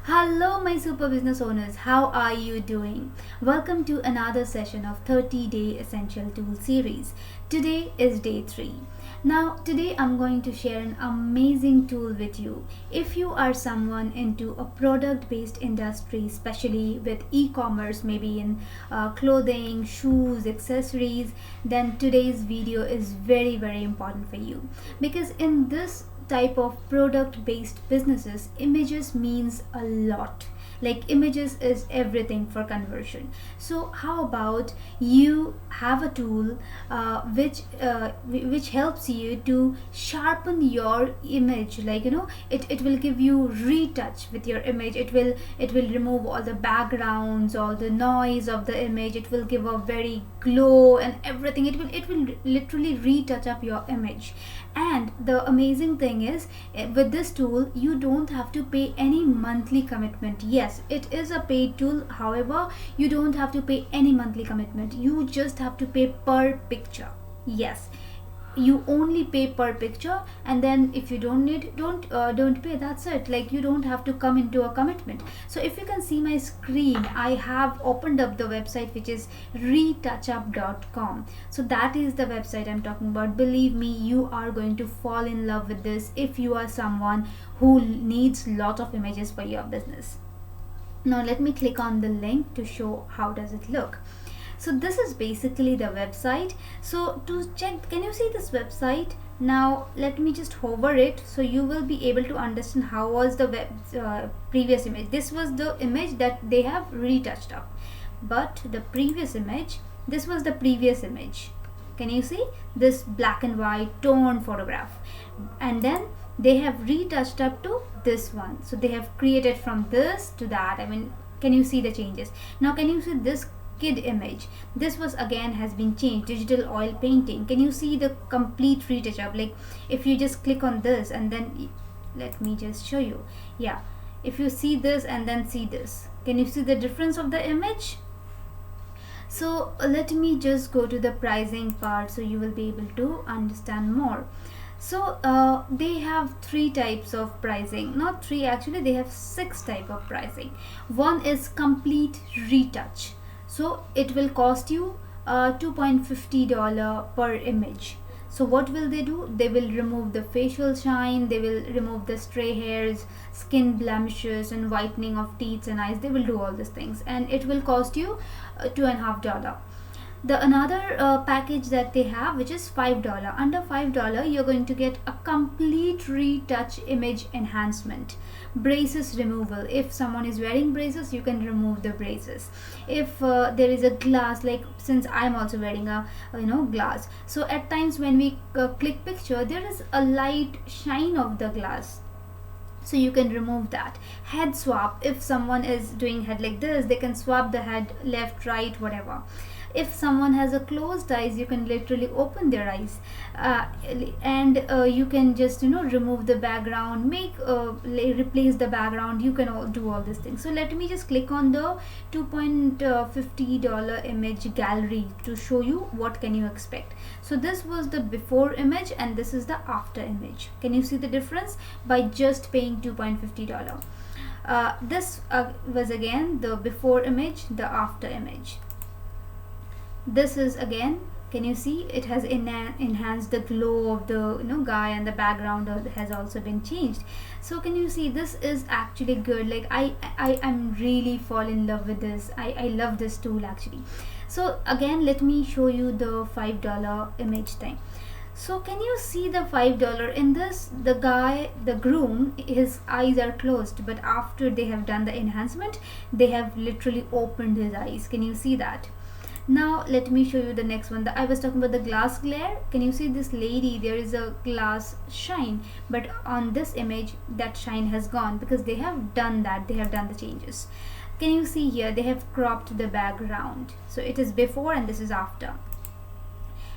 Hello, my super business owners. How are you doing? Welcome to another session of 30-day Essential Tool series. Today is day 3. Now, today I'm going to share an amazing tool with you. If you are someone into a product-based industry, especially with e-commerce, maybe in clothing, shoes, accessories, then today's video is very important for you, because in this type of product based businesses, images means a lot. Like, images is everything for conversion. So how about you have a tool which helps you to sharpen your image. Like, it will give you retouch with your image. It will remove all the backgrounds, all the noise of the image. It will give a very glow and everything. It will literally retouch up your image. And the amazing thing is, with this tool you don't have to pay any monthly commitment. Yes, it is a paid tool, however you don't have to pay any monthly commitment. You just have to pay per picture. Yes, you only pay per picture, and then if you don't need, don't pay. That's it. Like, you don't have to come into a commitment. So if you can see my screen, I have opened up the website, which is retouchup.com. so that is the website I'm talking about. Believe me, you are going to fall in love with this if you are someone who needs lot of images for your business. Now let me click on the link to show how does it look. So this is basically the website. So to check, can you see this website? Now let me just hover it, so you will be able to understand how was the previous image. This was the image that they have retouched up, but the previous image, this was the previous image. Can you see this black and white torn photograph? And then they have retouched up to this one. So they have created from this to that. I mean, can you see the changes? Now can you see this kid image? This was again has been changed, digital oil painting. Can you see the complete retouch up? Like, if you just click on this and then let me just show you. Yeah, if you see this and then see this, can you see the difference of the image? So let me just go to the pricing part so you will be able to understand more. So they have 3 types of pricing. Not 3, actually they have 6 type of pricing. One is complete retouch. So it will cost you $2.50 per image. So what will they do? They will remove the facial shine, they will remove the stray hairs, skin blemishes, and whitening of teeth and eyes. They will do all these things, and it will cost you $2.50. The another package that they have, which is $5. Under $5 you're going to get a complete retouch image enhancement, braces removal. If someone is wearing braces, you can remove the braces. If there is a glass, like since I'm also wearing a glass, so at times when we click picture, there is a light shine of the glass, so you can remove that. Head swap, if someone is doing head like this, they can swap the head left, right, whatever. If someone has a closed eyes, you can literally open their eyes, and you can just remove the background, replace the background. You can do all these things. So let me just click on the $2.50 image gallery to show you what can you expect. So this was the before image and this is the after image. Can you see the difference by just paying $2.50? This was again the before image, the after image. This is again, can you see it has enhanced the glow of the guy, and the background has also been changed. So can you see, this is actually good. Like, I am really fall in love with this. I love this tool actually. So again, let me show you the $5 image thing. So can you see the $5 in this? The guy, the groom, his eyes are closed, but after they have done the enhancement, they have literally opened his eyes. Can you see that? Now let me show you the next one. I was talking about the glass glare. Can you see this lady? There is a glass shine, but on this image that shine has gone because they have done that. They have done the changes. Can you see here? They have cropped the background. So it is before and this is after.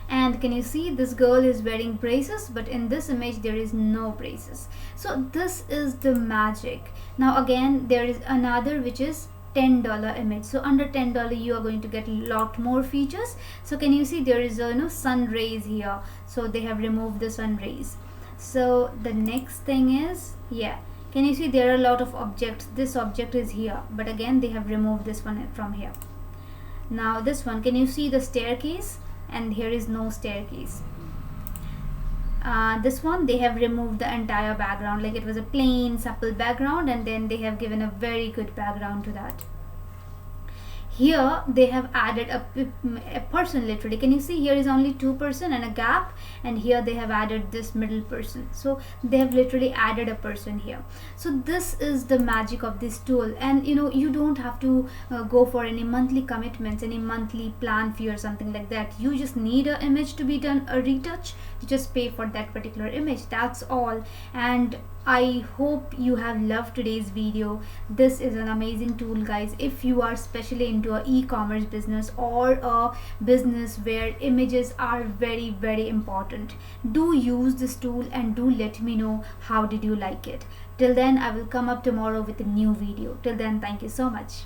And can you see this girl is wearing braces, but in this image there is no braces. So this is the magic. Now again, there is another which is $10 image. So under $10 you are going to get a lot more features. So can you see there is a sun rays here, so they have removed the sun rays. So the next thing is, yeah, Can you see there are a lot of objects? This object is here, but again they have removed this one from here. Now this one, can you see the staircase? And here is no staircase. This one, they have removed the entire background, like it was a plain supple background, and then they have given a very good background to that. Here they have added a person, literally. Can you see here is only 2 person and a gap, and here they have added this middle person. So they have literally added a person here. So this is the magic of this tool. And you know, you don't have to go for any monthly commitments, any monthly plan fee or something like that. You just need an image to be done a retouch. You just pay for that particular image, that's all. And I hope you have loved today's video. This is an amazing tool, guys. If you are especially into an e-commerce business or a business where images are very, very important, do use this tool and do let me know how did you like it. Till then, I will come up tomorrow with a new video. Till then, thank you so much.